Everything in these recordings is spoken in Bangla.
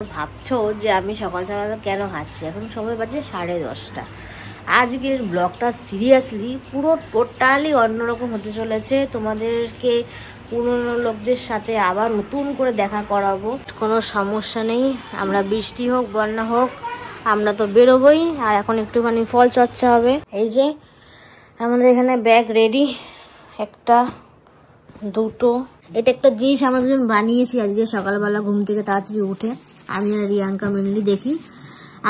ভাবছো যে আমি সকাল সকাল কেন হাসছি। এখন সময় বাজে 10:30। আজকের ব্লগটা সিরিয়াসলি পুরো টোটালি অন্যরকম হতে চলেছে। তোমাদেরকে পুরনো লোকদের সাথে আবার নতুন করে দেখা করাবো। কোনো সমস্যা নেই, আমরা বৃষ্টি হোক বন্যা হোক আমরা তো বেরোবই। আর এখন একটুখানি ফল চর্চা হবে। এই যে আমাদের এখানে ব্যাগ রেডি, একটা দুটো। এটা একটা জিনিস আমরা দুজন বানিয়েছি আজকে সকালবেলা ঘুম থেকে তাড়াতাড়ি উঠে। আমি আর রিয়াঙ্কা মেনলি দেখি,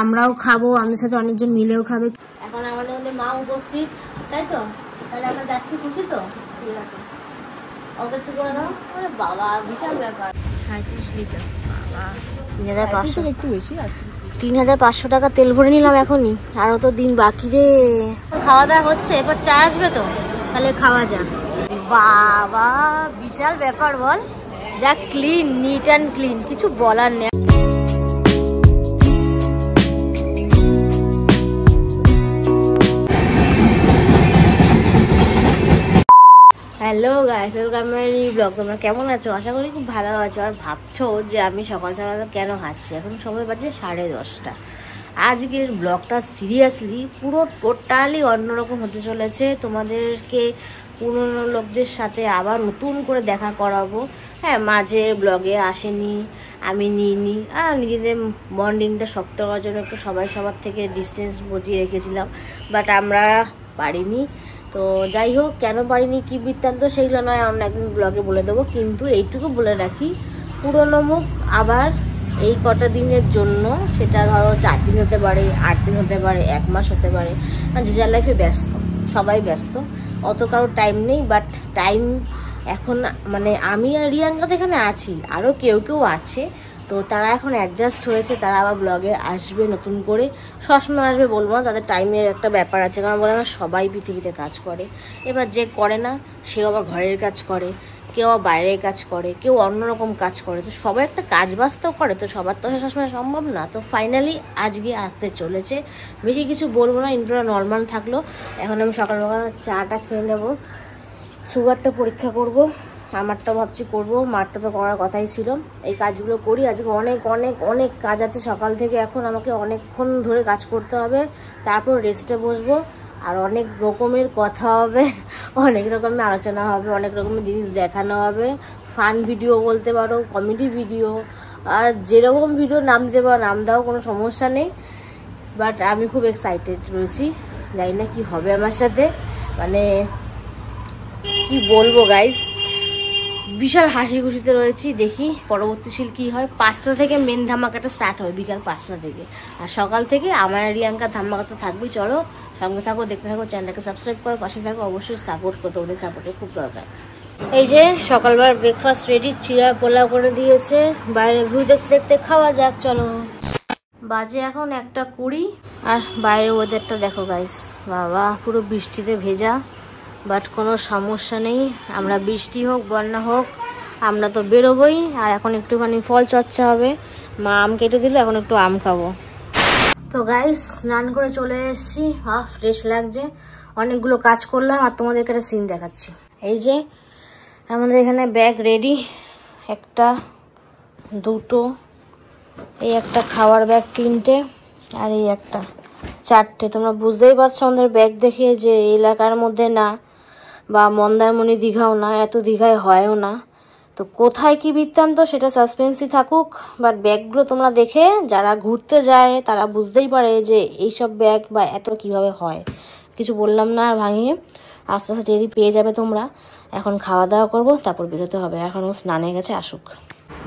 আমরাও খাবো, আমাদের সাথে অনেকজন মিলেও খাবে। এখন আমাদের মধ্যে মা উপস্থিত, তাই তো? তাহলে আমরা যাচ্ছি, খুশি তো? ঠিক আছে, অত একটু করে দাও। আরে বাবা বিশাল ব্যাপার, 37 লিটার, বাবা 3500, একটু বেশি। 3500 টাকা তেল ভরে নিলাম এখনই, আরো তো দিন বাকি রে। খাওয়া দাওয়া হচ্ছে, এরপর চা আসবে তো, তাহলে খাওয়া যাক। বাবা বিশাল ব্যাপার বল, যা ক্লিন, নিট অ্যান্ড ক্লিন, কিছু বলার নেই। Hello guys, welcome my new blog. তোমরা কেমন আছো? আশা করি খুব ভালো আছো। আর ভাবছো যে আমি সকাল সকাল কেন হাসছি। এখন সময় বাজে 10:30। আজকের ব্লগটা সিরিয়াসলি পুরো টোটালি অন্যরকম হতে চলেছে। তোমাদেরকে পুরনো লোকদের সাথে আবার নতুন করে দেখা করাবো। হ্যাঁ, মাঝে ব্লগে আসেনি, আমি নিইনি, আর নিজেদের বন্ডিংটা শক্ত করার জন্য একটু সবার থেকে ডিস্টেন্স বজিয়ে রেখেছিলাম, বাট আমরা পারিনি। তো যাই হোক, কেন পারিনি, কি বৃত্তান্ত, সেগুলো নয় অন্য একদিন ব্লগে বলে দেবো। কিন্তু এইটুকু বলে রাখি, পুরনো মুখ আবার এই কটা দিনের জন্য, সেটা ধরো 4 দিন হতে পারে, 8 দিন হতে পারে, 1 মাস হতে পারে। যে যার লাইফে ব্যস্ত, সবাই ব্যস্ত, অত কারোর টাইম নেই। বাট টাইম এখন মানে আমি আর রিয়াঙ্কা তো এখানে আছি, আরও কেউ আছে, তো তারা এখন অ্যাডজাস্ট হয়েছে, তারা আবার ব্লগে আসবে নতুন করে। সবসময় আসবে বলবো না, তাদের টাইমের একটা ব্যাপার আছে, কারণ বলে না সবাই পৃথিবীতে কাজ করে। এবার যে করে না সেও আবার ঘরের কাজ করে, কেউ আবার বাইরের কাজ করে, কেউ অন্যরকম কাজ করে, তো সবাই একটা কাজ বাজতেও করে, তো সবার তো সবসময় সম্ভব না। তো ফাইনালি আজকে আসতে চলেছে, বেশি কিছু বলবো না, ইন্ট্রোটা নর্মাল থাকলো। এখন আমি সকালবেলা চাটা খেয়ে নেবো, সুগারটা পরীক্ষা করব, আমারটা ভাবছি করব, মারটা তো করার কথাই ছিল। এই কাজগুলো করি, আজকে অনেক অনেক অনেক কাজ আছে সকাল থেকে। এখন আমাকে অনেকক্ষণ ধরে কাজ করতে হবে, তারপর রেস্টে বসবো, আর অনেক রকমের কথা হবে, অনেক রকমের আলোচনা হবে, অনেক রকমের জিনিস দেখানো হবে। ফান ভিডিও বলতে পারো, কমেডি ভিডিও, আর যেরকম ভিডিও নাম দিতে পারো নাম দাও, কোনো সমস্যা নেই। বাট আমি খুব এক্সাইটেড রয়েছি, জানি না কি হবে আমার সাথে, মানে কি বলবো গাইজ, বিশাল হাসি খুশিতে রয়েছি। দেখি পরবর্তীশীল কি হয়। 5টা থেকে মেন ধামাকাটা স্টার্ট হয়, বিকাল 5টা থেকে। আর সকাল থেকে আমার রিয়াঙ্কা ধামাকা তো থাকবেই। চলো সঙ্গে থাকো, দেখতে থাকো, চ্যানেলটাকে সাবস্ক্রাইব করো, পাশে থাকো, অবশ্যই সাপোর্ট করতে, ওদের সাপোর্টের খুব দরকার। এই যে সকালবেলা ব্রেকফাস্ট রেডি, চিড়া পোলাও করে দিয়েছে, বাইরে ভিউ দেখতে দেখতে খাওয়া যাক। চলো, বাজে এখন 1:20, আর বাইরের ওয়েদারটা দেখো গাইস, বাবা পুরো বৃষ্টিতে ভেজা। বাট কোনো সমস্যা নেই, আমরা বৃষ্টি হোক বন্যা হোক আমরা তো বেরোবই। আর এখন একটুখানি ফল চর্চা হবে, মা আম কেটে দিল, এখন একটু আম খাবো। তো গাইস স্নান করে চলে এসেছি, ফ্রেশ লাগছে, অনেকগুলো কাজ করলাম। আর তোমাদেরকে একটা সিন দেখাচ্ছি। এই যে আমাদের এখানে ব্যাগ রেডি, একটা দুটো, এই একটা খাওয়ার ব্যাগ 3টে, আর এই একটা 4টে। তোমরা বুঝতেই পারছো আমাদের ব্যাগ দেখে যে এলাকার মধ্যে না, বা মন্দারমণি দীঘাও না, এত দীঘায় হয়ও না। তো কোথায় কি বৃত্তান্ত সেটা সাসপেন্সই থাকুক, বাট ব্যাগগুলো তোমরা দেখে যারা ঘুরতে যায় তারা বুঝতেই পারে যে এইসব ব্যাগ বা এত কিভাবে হয়। কিছু বললাম না আর ভাঙিয়ে, আস্তে আস্তে টেরি পেয়ে যাবে তোমরা। এখন খাওয়া দাওয়া করবো, তারপর বেরোতে হবে। এখন ও স্নানে গেছে, আসুক।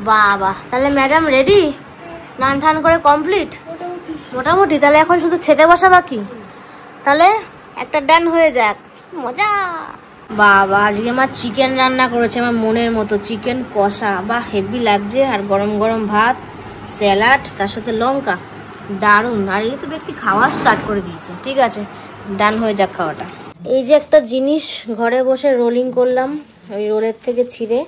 বাবা তাহলে ম্যাডাম রেডি, স্নান টান করে কমপ্লিট মোটামুটি। তাহলে এখন শুধু খেতে বসা বাকি, তাহলে একটা ডান হয়ে যাক, মজা। বাবা আজকে মা চিকেন রান্না করেছে, আমার মনের মতো চিকেন কষা, বা হেভি লাগছে। আর গরম গরম ভাত, স্যালাড, তার সাথে লঙ্কা, দারুণ। আর এই তো ব্যক্তি খাওয়া স্টার্ট করে দিয়েছে। ঠিক আছে, ডান হয়ে যাক খাওয়াটা। এই যে একটা জিনিস ঘরে বসে রোলিং করলাম, ওই রোলের থেকে ছিঁড়ে,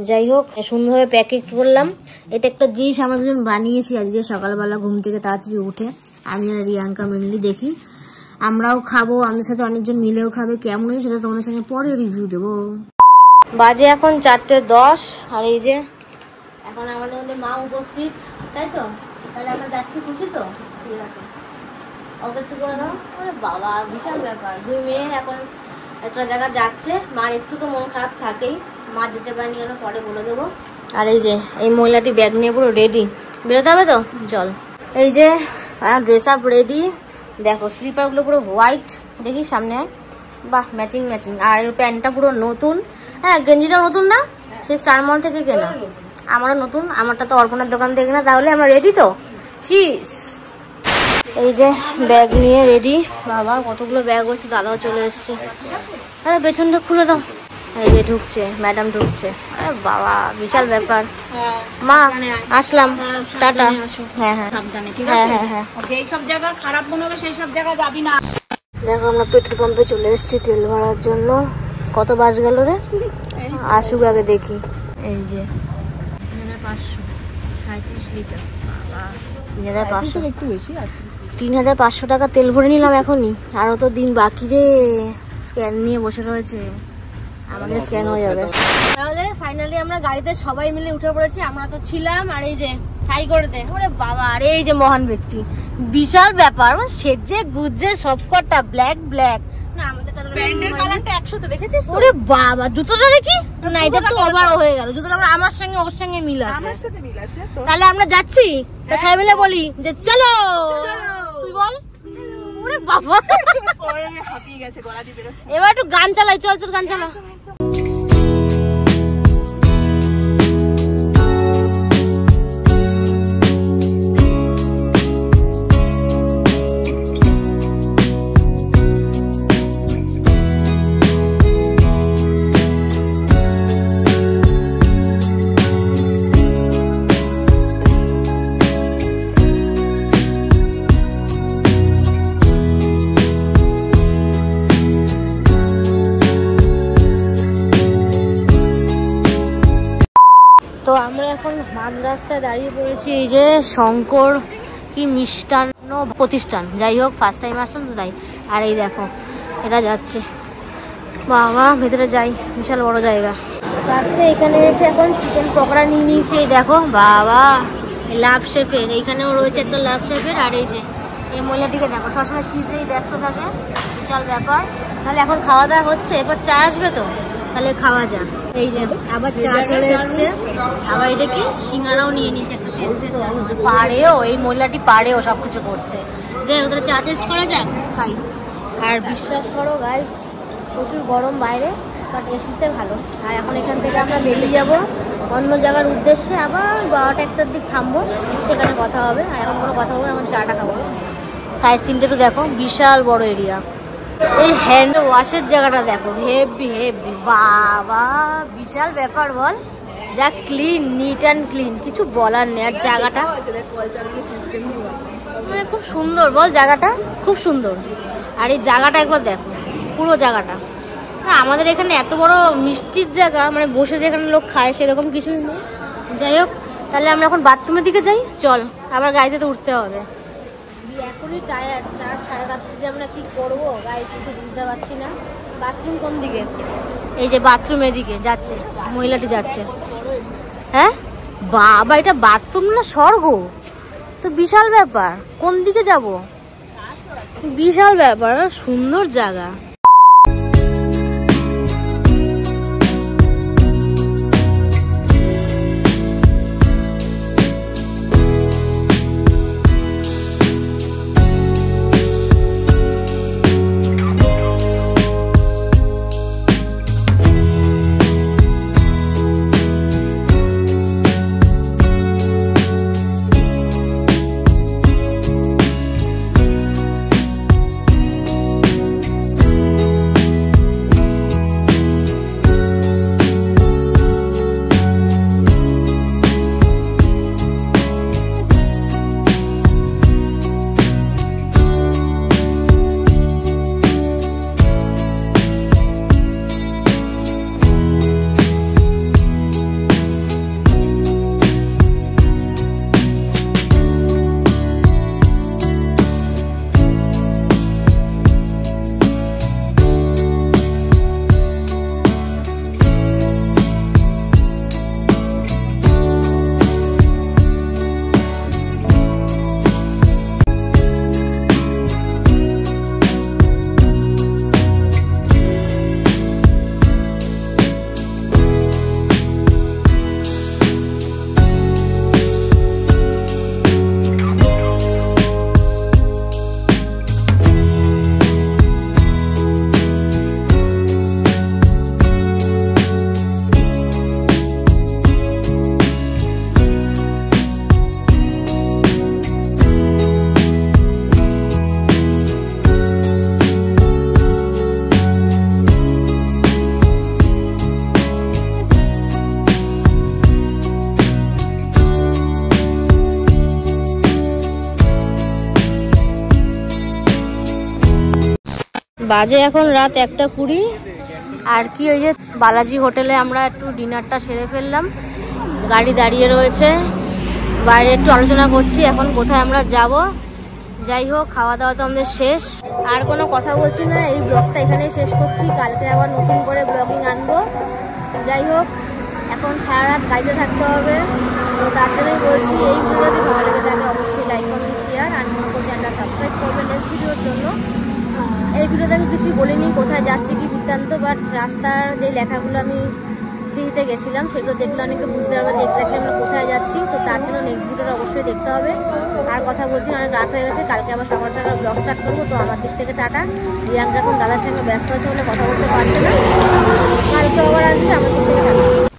যাই হোক সুন্দরভাবে প্যাকেট করলাম। এটা একটা জিনিস আমরা দুজন বানিয়েছি আজকে সকালবেলা ঘুম থেকে তাড়াতাড়ি উঠে। আমি আর রিয়াঙ্কা মেনলি দেখি, আমরাও খাবো, আমাদের সাথে অনেকজন মিলেও খাবে। কেমন সেটা তোমাদের সঙ্গে পরে রিভিউ দেবো। বাজে এখন 4:10, আর এই যে এখন আমাদের মধ্যে মা উপস্থিত, তাই তো? তাহলে আমরা যাচ্ছি, খুশি তো? ঠিক আছে, অত একটু করে দাও। আরে বাবা, বিশাল ব্যাপার। 2 মেয়ে এখন একটা জায়গা যাচ্ছে, মার একটু তো মন খারাপ থাকেই। মা যেতে পারেনি কেন পরে বলে দেবো। আর এই যে এই মহিলাটি ব্যাগ নিয়ে পুরো রেডি, বেরোতে হবে তো, চল। এই যে ড্রেস আপ রেডি, দেখো স্লিপারগুলো পুরো হোয়াইট, দেখি সামনে, বাহ ম্যাচিং ম্যাচিং। আর প্যান্টটা পুরো নতুন, হ্যাঁ গেঞ্জিটা নতুন না, সেই স্টার মল থেকে কেনা। আমারও নতুন, আমারটা তো অর্পণার দোকান থেকে কেনা। তাহলে আমরা রেডি তো, শিস। এই যে ব্যাগ নিয়ে রেডি। বাবা কতগুলো ব্যাগ হচ্ছে, দাদাও চলে এসছে। আরে পেছনটা খুলে দাও। এই যে ঢুকছে, ম্যাডাম ঢুকছে। আরে বাবা বিশাল ব্যাপার। মা আসলাম, টাটা। হ্যাঁ হ্যাঁ হ্যাঁ হ্যাঁ হ্যাঁ, যেই সব জায়গা খারাপ মনে হবে সেই সব জায়গা যাবি না। দেখো আমরা পেট্রোল পাম্পে চলে এসেছি তেল ভরার জন্য। কত বাস গেল রে, আসুক আগে দেখি। এই যে 3537 লিটার, 3500, একটু বেশি। 3500 টাকা তেল ভরে নিলাম এখনই। আরও তো দিন বাকি রে। স্ক্যান নিয়ে বসে রয়েছে, আমাদের স্ক্যান হয়ে যাবে। তাহলে ফাইনালি আমরা গাড়িতে সবাই মিলে উঠে পড়েছি। আমরা তো ছিলাম। আর এই যে হাই করে দে। ওরে বাবা, আর এই যে মহান ব্যক্তি, বিশাল ব্যাপার। সেজে গুজে সবকটা ব্ল্যাক ব্ল্যাক। না আমাদের প্যান্টের কালারটা 100 তে দেখেছিস তো? ওরে বাবা, জুতোটা দেখি না, এটা একটু ওভার হয়ে গেল। জুতোটা আমার সঙ্গে ওর সঙ্গে মিল আছে। আমার সাথে মিল আছে তো। তাহলে আমরা যাচ্ছি, তা সবাই মিলে বলি যে চলো। তুই বল। ওরে বাবা, পরে হাঁপিয়ে গেছে, গলা দিয়ে বেরোচ্ছে। এবার একটু গান চালাই, চল চল গান চালা। তো আমরা এখন মাঝ রাস্তায় দাঁড়িয়ে পড়েছি। এই যে শঙ্কর কি মিষ্টান্ন প্রতিষ্ঠান, যাই হোক ফার্স্ট টাইম আসলাম তো তাই। আর এই দেখো এটা যাচ্ছে, বাবা ভেতরে যাই, বিশাল বড় জায়গা। ফার্স্টে এখানে এসে এখন চিকেন পকোড়া নিয়ে নিয়েছি। এই দেখো বাবা, লাভ শেফের, এইখানেও রয়েছে একটা লাভ শেফের। আর এই যে এই মহিলাটিকে দেখো, সবসময় চিজেই ব্যস্ত থাকে, বিশাল ব্যাপার। তাহলে এখন খাওয়া দাওয়া হচ্ছে, এরপর চা আসবে তো, তাহলে খাওয়া যাক। এই যে আবার চা চলে এসছে, আবার এটা কি সিঙ্গারাও নিয়ে নিচ্ছে একটা টেস্টের জন্য। পারেও এই মহিলাটি, পারেও সবকিছু করতে। যে ওদের চা টেস্ট করা যাক, খাই। আর বিশ্বাস করো গাইস, প্রচুর গরম বাইরে, বাট এসিতে ভালো। আর এখন এখান থেকে আমরা বেরিয়ে যাব অন্য জায়গার উদ্দেশ্যে। আবার 12টা-1টার দিক থামবো, সেখানে কথা হবে। আর এখন কোনো কথা বলবো, এখন চাটা খাবো। সাইড সিনটা একটু দেখো, বিশাল বড় এরিয়া। এই হ্যান্ড ওয়াশের জায়গাটা দেখো, হেভি হেভি, বাবা বিশাল ব্যাপার বল। যা ক্লিন, নিট অ্যান্ড ক্লিন, কিছু বলার নেই। আর জায়গাটা মানে খুব সুন্দর বল, জায়গাটা খুব সুন্দর। আর এই জায়গাটা একবার দেখো, পুরো জায়গাটা। না আমাদের এখানে এত বড় মিষ্টির জায়গা, মানে বসে যেখানে লোক খায় সেরকম কিছুই নেই। যাই হোক, তাহলে আমরা এখন বাথরুমের দিকে যাই, চল। আবার গাড়িতে তো উঠতে হবে। এখনই টায়ার্ড, 4:30 যে আমরা কি করবো গাইস কিছু বুঝতে পারছি না। বাথরুম কোন দিকে? এই যে বাথরুমের দিকে যাচ্ছে, মহিলাটি যাচ্ছে। হ্যাঁ বাবা, এটা বাথরুম না স্বর্গ? তো বিশাল ব্যাপার, কোন দিকে যাব? বিশাল ব্যাপার, সুন্দর জায়গা। বাজে এখন রাত 1:20। আর কি ওই যে বালাজি হোটেলে আমরা একটু ডিনারটা সেরে ফেললাম, গাড়ি দাঁড়িয়ে রয়েছে, বাইরে একটু আলোচনা করছি এখন কোথায় আমরা যাব। যাই হোক, খাওয়া দাওয়া তো আমাদের শেষ, আর কোনো কথা বলছি না, এই ব্লগটা এখানে শেষ করছি, কালকে আবার নতুন করে ব্লগিং আনবো। যাই হোক, এখন সারা রাত গাড়িতে থাকতে হবে, তো তার জন্যই বলছি এই ভিডিও যদি ভালো লেগে থাকে অবশ্যই লাইক কমেন্ট শেয়ার আর নতুন চ্যানেলটা সাবস্ক্রাইব করবেন নেক্সট ভিডিওর জন্য। এই ভিডিওতে আমি কিছুই বলিনি কোথায় যাচ্ছি কি বৃত্তান্ত, বাট রাস্তার যে লেখাগুলো আমি দিতে গেছিলাম সেগুলো দেখলে অনেকে বুঝতে পারবে যে এক্স্যাক্টলি আমরা কোথায় যাচ্ছি। তো তার জন্য নেক্সট ভিডিওটা অবশ্যই দেখতে হবে। আর কথা বলছি, অনেক রাত হয়ে গেছে, কালকে আবার সকাল সকাল ব্লগ স্টার্ট করবো। তো আমার দিক থেকে টাটা। রিয়াঙ্কা এখন দাদার সঙ্গে ব্যস্ত আছে বলে কথা বলতে পারছে না, কালকে আবার আসবে, আমার দিক থেকে টাটা।